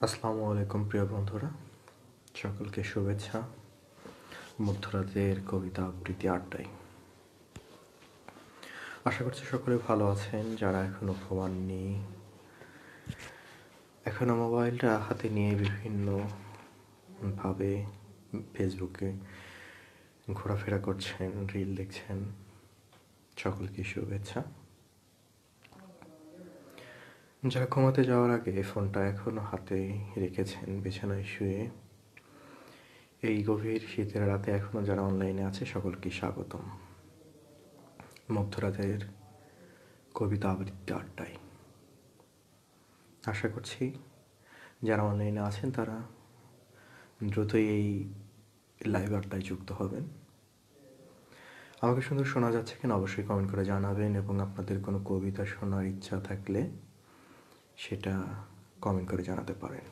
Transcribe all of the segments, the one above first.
আসসালামু আলাইকুম প্রিয় বন্ধুরা, সকলকে শুভেচ্ছা। মধ্যরাতের কবিতা আবৃত্তি আড্ডায় আশা করছি সকলে ভালো আছেন। যারা এখনো ঘুমাননি, এখনো মোবাইলটা হাতে নিয়ে বিভিন্নভাবে ফেসবুকে ঘোরাফেরা করছেন, রিল দেখছেন, সকলকে শুভেচ্ছা। যারা ঘুমাতে যাওয়ার আগে ফোনটা এখনো হাতে রেখেছেন বিছানায় শুয়ে, এই গভীর শীতের রাতে এখনো যারা অনলাইনে আছে সকলকে স্বাগতম মধ্যরাতের কবিতা আবৃত্তি আড্ডায়। আশা করছি যারা অনলাইনে আছেন তারা দ্রুতই এই লাইভ আড্ডায় যুক্ত হবেন। আমাকে সুন্দর শোনা যাচ্ছে কিনা অবশ্যই কমেন্ট করে জানাবেন, এবং আপনাদের কোনো কবিতা শোনার ইচ্ছা থাকলে সেটা কমেন্ট করে জানাতে পারেন।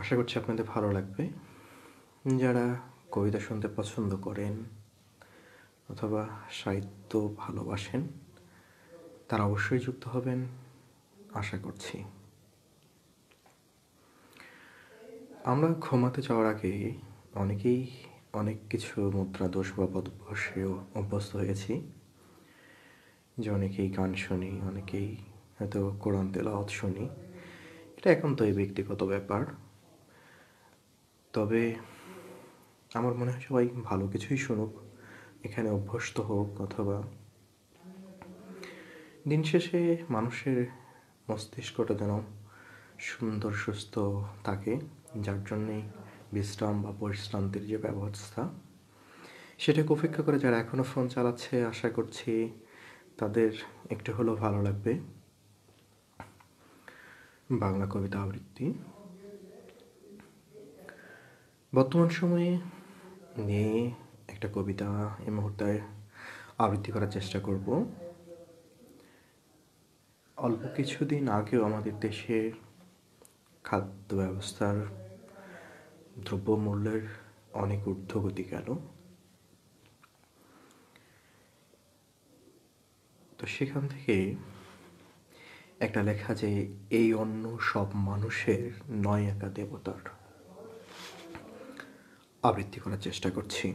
আশা করছি আপনাদের ভালো লাগবে। যারা কবিতা শুনতে পছন্দ করেন অথবা সাহিত্য ভালোবাসেন তারা অবশ্যই যুক্ত হবেন আশা করছি। আমরা ঘুমাতে যাওয়ার আগে অনেকেই অনেক কিছু মুদ্রা দোষ বা বদভ্যাসেও অভ্যস্ত হয়েছি। যে অনেকেই গান শুনি, অনেকেই হয়তো কোরআন তেলাওয়াত শুনি। এটা একান্তই ব্যক্তিগত ব্যাপার। তবে আমার মনে হয় সবাই ভালো কিছুই শুনুক, এখানে অভ্যস্ত হোক, অথবা দিন শেষে মানুষের মস্তিষ্কটা যেন সুন্দর সুস্থ থাকে, যার জন্যেই বিশ্রাম বা পরিশ্রান্তির যে ব্যবস্থা সেটাকে উপেক্ষা করে যারা এখনও ফোন চালাচ্ছে, আশা করছি তাদের একটু হলেও ভালো লাগবে বাংলা কবিতা আবৃত্তি। বর্তমান সময়ে নিয়ে একটা কবিতা এই মুহূর্তে আবৃত্তি করার চেষ্টা করব। অল্প কিছুদিন আগেও আমাদের দেশের খাদ্য ব্যবস্থার দ্রব্যমূল্যের অনেক ঊর্ধ্বগতি গেল। তো সেখান থেকে একটা লেখা যে এই অন্ন সব মানুষের নয় একা দেবতার, আবৃত্তি করার চেষ্টা করছি।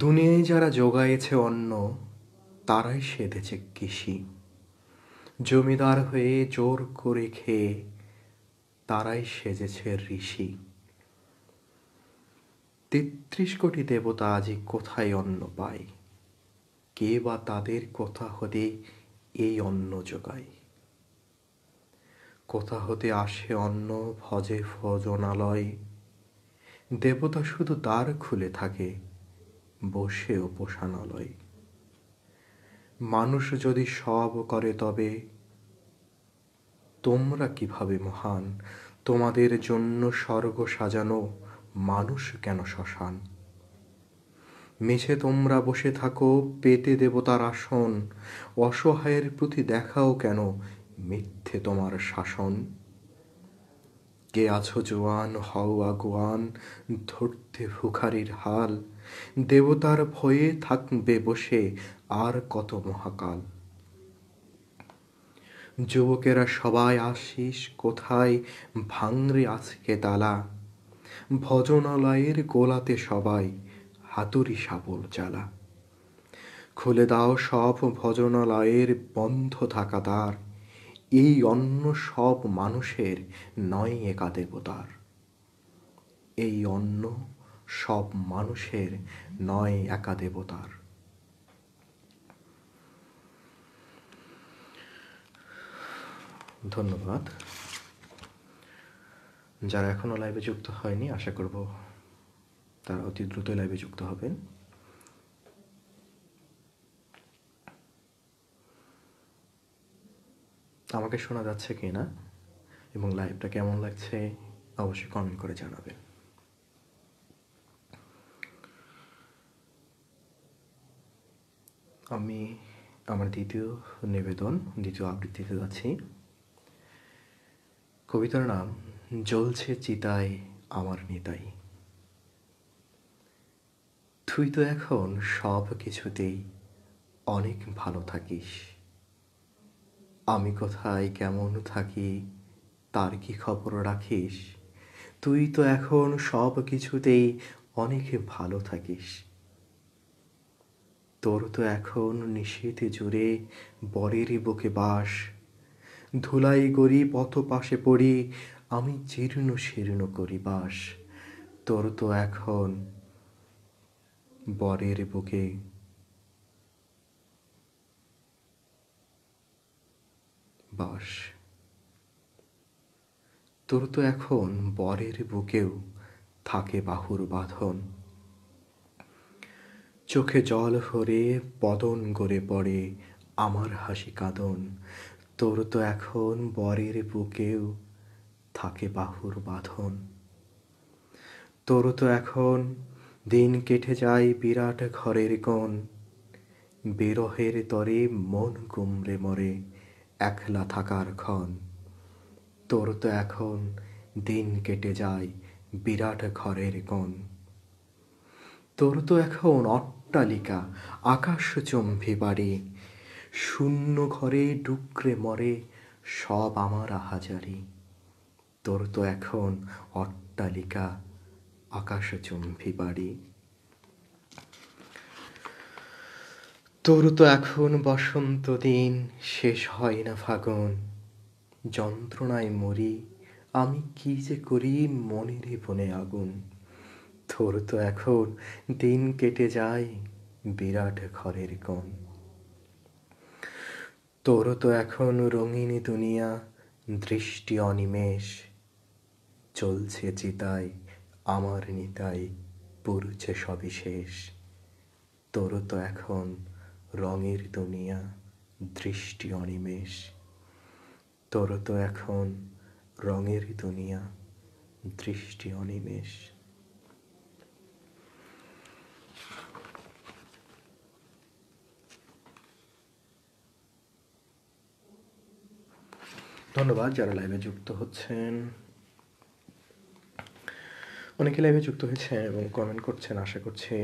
দুনিয়ায় যারা জোগাইছে অন্ন তারাই সেধেছে কৃষি, জমিদার হয়ে জোর করে খেয়ে তারাই সেজেছে ঋষি। ৩৩ কোটি দেবতা আজি কোথায় অন্ন পায়, কে বা তাদের কোথা হতে এই অন্ন যোগায়। কোথা হতে আসে অন্ন ভজে ভোজনালয়, দেবতা শুধু দ্বার খুলে থাকে বসে উপাসনালয়। মানুষ যদি সব করে তবে তোমরা কিভাবে মহান, তোমাদের জন্য স্বর্গ সাজানো মানুষ কেন শ্মশান। মেঝে তোমরা বসে থাকো পেতে দেবতার আসন, অসহায়ের প্রতি দেখাও কেন মিথ্যে তোমার শাসন। কে আছো জোয়ান হও আগুয়ান, ধরতে ভিখারির হাল, দেবতার ভয়ে থাকবে বসে আর কত মহাকাল। যুবকেরা সবাই আসিস কোথায়, ভাঙরে আজকে তালা, ভজনালয়ের গোলাতে সবাই হাতুড়ি শাবল জ্বালা। খুলে দাও সব ভজনালয়ের বন্ধ থাকা দ্বার, এই অন্ন সব মানুষের নয় একা দেবতার। এই অন্ন সব মানুষের নয় একা দেবতার। ধন্যবাদ। যারা এখনো লাইভে যুক্ত হয়নি আশা করব তারা অতি দ্রুত লাইভে যুক্ত হবেন। আমাকে শোনা যাচ্ছে কিনা এবং লাইভটা কেমন লাগছে অবশ্যই কমেন্ট করে জানাবেন। আমি আমার দ্বিতীয় আবৃত্তিতে যাচ্ছি। কবিতার নাম জ্বলছে চিতায় আমার নিতাই। তুই তো এখন সব কিছুতেই অনেক ভালো থাকিস, আমি কোথায় কেমন থাকি তার কি খবর রাখিস? তুই তো এখন সব কিছুতেই অনেক ভালো থাকিস। তোর তো এখন নিশীথে জুড়ে বরেরই বুকে বাস। ধুলাই গড়ি পথ পাশে পড়ি, আমি জীর্ণ শীর্ণ করি বাস। তোর তো এখন বরের বুকে বাস। তোর তো এখন বরের বুকেও থাকে বাহুর বাঁধন। চোখে জল ভরে বদন গড়ে পড়ে আমার হাসি কাঁদন। তোর তো এখন বরের বুকেও থাকে বাহুর বাঁধন। তোর তো এখন দিন কেটে যায় বিরাট ঘরের কোণ। বিরহের তরে মন গুমরে মরে একলা থাকার ক্ষণ। তোর তো এখন দিন কেটে যায় বিরাট ঘরের কোণ। তোর তো এখন অট্টালিকা আকাশচুম্বী বাড়ি। শূন্য ঘরে ডুকরে মরে সব আমার আহাজারি। তোর তো এখন অট্টালিকা আকাশচুম্বী বাড়ি। তোর তো এখন বসন্ত দিন শেষ হয় না ফাগুন। যন্ত্রণায় মরি আমি কি যে করি মনের বনে আগুন। তোর তো এখন দিন কেটে যায় বিরাট ঘরের কোণ। তোর তো এখন রঙিনী দুনিয়া দৃষ্টি অনিমেষ। চলছে চিতায় আমার নিতাই পুরছে সবিশেষ। তোর তো এখন রঙের দুনিয়া দৃষ্টি অনিমেষ। তোর তো এখন রঙের দুনিয়া দৃষ্টি অনিমেষ। ধন্যবাদ যারা লাইভে যুক্ত হচ্ছেন। অনেকে লাইভে যুক্ত হয়েছে এবং কমেন্ট করছেন। আশা করছি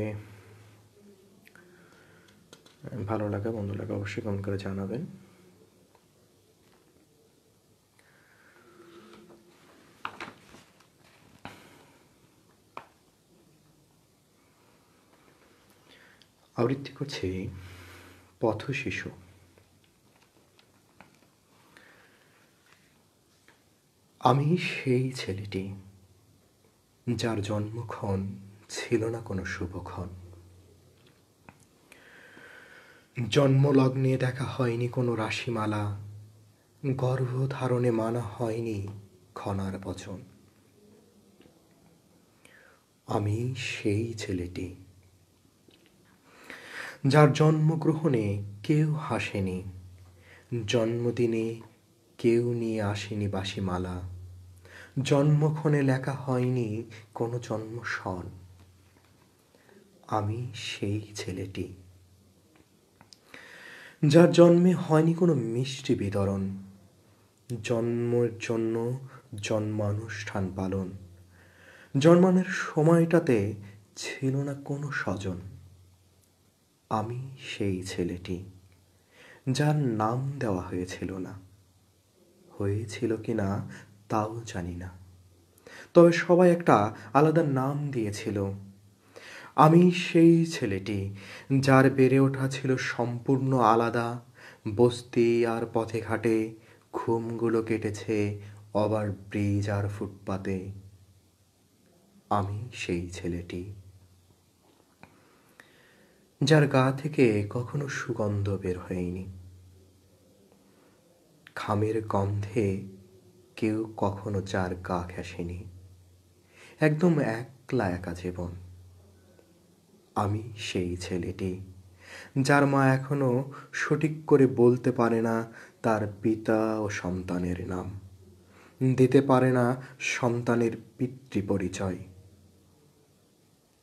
ভালো লাগা মন্দ লাগা অবশ্যই কমেন্ট করে জানাবেন। আবৃত্তি করছি পথ শিশু। আমি সেই ছেলেটি যার জন্মক্ষণ ছিল না কোনো শুভক্ষণ। জন্মলগ্নে দেখা হয়নি কোনো রাশিমালা। গর্ভধারণে মানা হয়নি ক্ষণার বচন। আমি সেই ছেলেটি যার জন্মগ্রহণে কেউ হাসেনি। জন্মদিনে কেউ নিয়ে আসেনি বাসিমালা। জন্মক্ষণে লেখা হয়নি কোনো জন্মসন। আমি সেই ছেলেটি যার জন্মে হয়নি কোনো মিষ্টি বিতরণ। জন্মের জন্য জন্মানুষ্ঠান পালন। জন্মানোর সময়টাতে ছিল না কোনো স্বজন। আমি সেই ছেলেটি যার নাম দেওয়া হয়েছিল না। হয়েছিল কি না তাও জানি না, তবে সবাই একটা আলাদা নাম দিয়েছিল। আমি সেই ছেলেটি যার বেড়ে ওঠা ছিল সম্পূর্ণ আলাদা। বস্তি আর পথে ঘাটে ঘুমগুলো কেটেছে ওভার ব্রিজ আর ফুটপাতে। আমি সেই ছেলেটি যার গা থেকে কখনো সুগন্ধ বের হয়নি। ঘামের গন্ধে কেউ কখনো যার গা ঘেঁষেনি। একদম একলা একা জীবন। আমি সেই ছেলেটি যার মা এখনো সঠিক করে বলতে পারে না তার পিতা ও সন্তানের নাম, দিতে পারে না সন্তানের পিতৃ পরিচয়।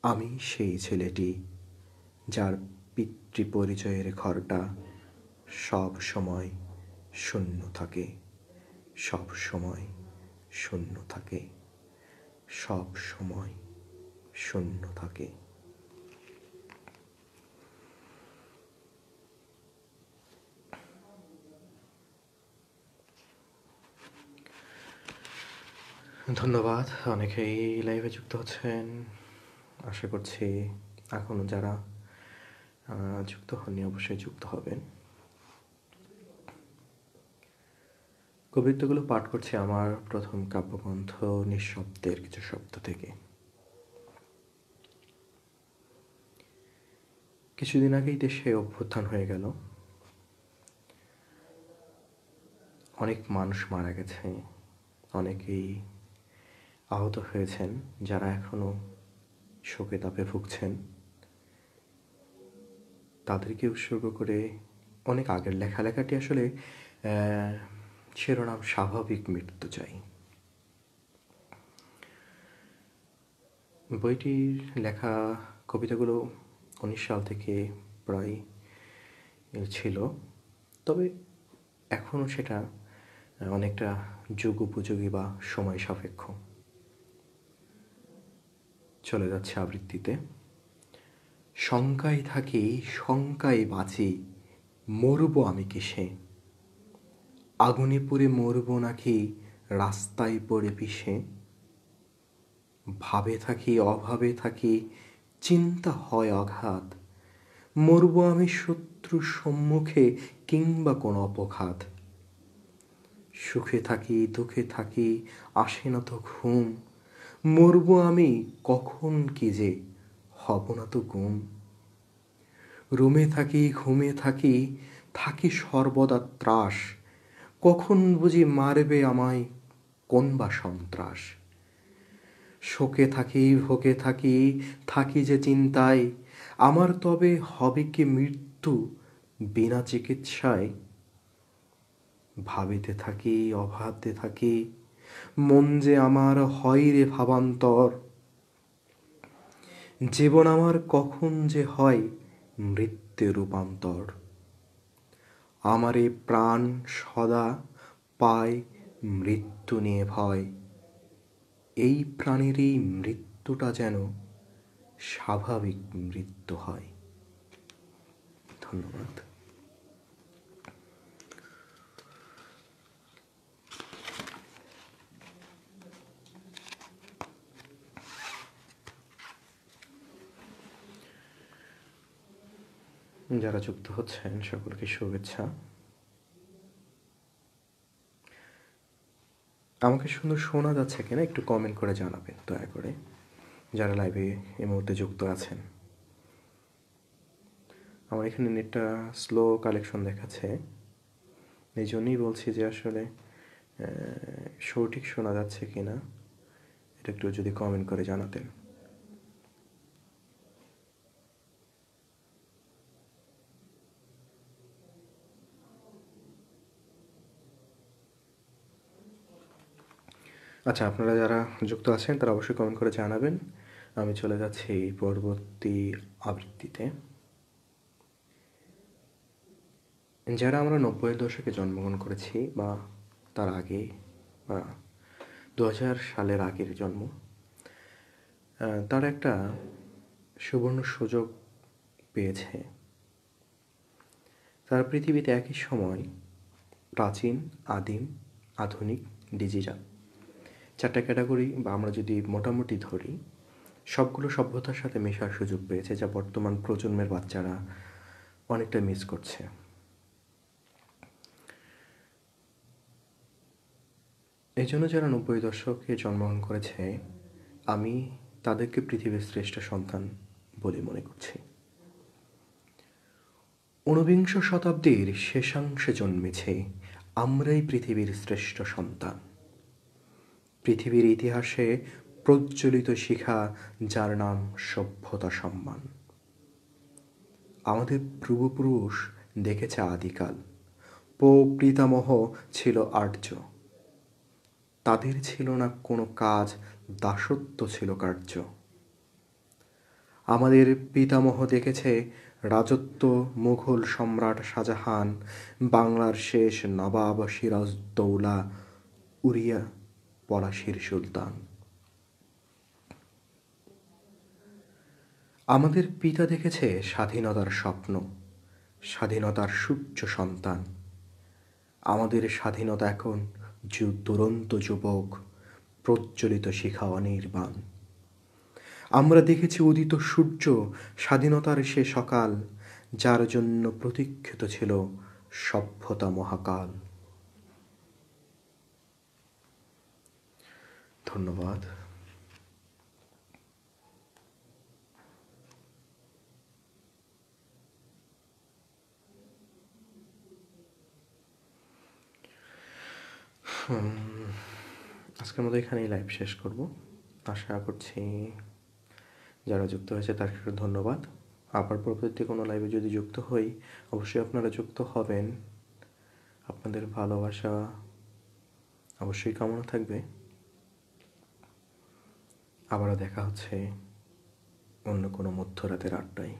আমি সেই ছেলেটি যার পিতৃ পরিচয়ের ঘরটা সব সময় শূন্য থাকে। সব সময় শূন্য থাকে। সব সময় শূন্য থাকে। ধন্যবাদ। অনেকেই লাইভে যুক্ত হচ্ছেন। আশা করছি এখনও যারা যুক্ত হননি অবশ্যই যুক্ত হবেন। কবিতাগুলো পাঠ করছি আমার প্রথম কাব্যগ্রন্থ নিঃশব্দের কিছু শব্দ থেকে। কিছুদিন আগেই দেশে অভ্যুত্থান হয়ে গেল। অনেক মানুষ মারা গেছে, অনেকেই আহত হয়েছেন, যারা এখনও শোকে তাপে ভুগছেন। তাদেরকে উৎসর্গ করে অনেক আগের লেখাটি আসলে শিরোনাম স্বাভাবিক মৃত্যু চাই। বইটির লেখা কবিতাগুলো 19 সাল থেকে প্রায় ছিল, তবে এখনও সেটা অনেকটা যুগ উপযোগী বা সময় সাপেক্ষ। চলে যাচ্ছে আবৃত্তিতে। শঙ্কায় থাকি, শঙ্কায় বাঁচি, মরব আমি কিসে? আগুনে পুড়ে মরব নাকি রাস্তায় পড়ে পিষে? ভাবে থাকি, অভাবে থাকি, চিন্তা হয় অগাধ, মরব আমি শত্রুর সম্মুখে কিংবা কোনো অপঘাত। সুখে থাকি, দুঃখে থাকি, আসে না তো ঘুম, মরব আমি কখন কি যে হব না তো গুম। রুমে থাকি, ঘুমে থাকি, থাকি সর্বদা ত্রাস, কখন বুঝি মারবে আমায় কোন বা সন্ত্রাস। শোকে থাকি, ভোগে থাকি, থাকি যে চিন্তায়, আমার তবে হবে কি মৃত্যু বিনা চিকিৎসায়? ভাবিতে থাকি, অভাবতে থাকি, মন যে আমার হয় রে ভাবান্তর। জীবন আমার কখন যে হয় মৃত্যু রূপান্তর। আমার এই প্রাণ সদা পায় মৃত্যু নিয়ে ভয়। এই প্রাণের এই মৃত্যুটা যেন স্বাভাবিক মৃত্যু হয়। ধন্যবাদ। যারা যুক্ত হচ্ছেন সকলকে শুভেচ্ছা। আমাকে সুন্দর শোনা যাচ্ছে কিনা একটু কমেন্ট করে জানাবেন দয়া করে, যারা লাইভে এই মুহূর্তে যুক্ত আছেন। আমার এখানে নেটটা স্লো কালেকশন দেখাচ্ছে, এই জন্যই বলছি যে আসলে সঠিক শোনা যাচ্ছে কিনা এটা একটু যদি কমেন্ট করে জানাতেন। আচ্ছা, আপনারা যারা যুক্ত আছেন তারা অবশ্যই কমেন্ট করে জানাবেন। আমি চলে যাচ্ছি পরবর্তী আবৃত্তিতে। যারা আমরা 90-এর দশকে জন্মগ্রহণ করেছি বা তার আগে বা 2000 সালের আগের জন্ম, তারা একটা সুবর্ণ সুযোগ পেয়েছে। তারা পৃথিবীতে একই সময় প্রাচীন, আদিম, আধুনিক, ডিজিটাল 4টা ক্যাটাগরি বা আমরা যদি মোটামুটি ধরি সবগুলো সভ্যতার সাথে মেশার সুযোগ পেয়েছে, যা বর্তমান প্রজন্মের বাচ্চারা অনেকটা মিস করছে। এই জন্য যারা 90 দশকে জন্মগ্রহণ করেছে আমি তাদেরকে পৃথিবীর শ্রেষ্ঠ সন্তান বলে মনে করছি। 19বিংশ শতাব্দীর শেষাংশে জন্মেছে আমরাই পৃথিবীর শ্রেষ্ঠ সন্তান। পৃথিবীর ইতিহাসে প্রজ্বলিত শিখা যার নাম সভ্যতা সম্মান। আমাদের পূর্বপুরুষ দেখেছে আদিকাল, পিতামহ ছিল আর্য, তাদের ছিল না কোনো কাজ, দাসত্ব ছিল কার্য। আমাদের পিতামহ দেখেছে রাজত্ব মুঘল সম্রাট শাহজাহান, বাংলার শেষ নবাব সিরাজদৌলা, উড়িয়া পলাশীর সুলতান। আমাদের পিতা দেখেছে স্বাধীনতার স্বপ্ন, স্বাধীনতার সূর্য সন্তান। আমাদের স্বাধীনতা এখন দুরন্ত যুবক, প্রজ্বলিত শিখা অনির্বাণ। আমরা দেখেছি উদিত সূর্য, স্বাধীনতার সে সকাল, যার জন্য প্রতীক্ষিত ছিল সভ্যতা মহাকাল। ধন্যবাদ। আজকের মতো এখানেই লাইভ শেষ করব। আশা করছি যারা যুক্ত হয়েছে তাদেরকে ধন্যবাদ। আবার পরবর্তী কোনো লাইভে যদি যুক্ত হই, অবশ্যই আপনারা যুক্ত হবেন। আপনাদের ভালোবাসা অবশ্যই কামনা থাকবে। আবারও দেখা হচ্ছে অন্য কোনো মধ্যরাতের আড্ডায়।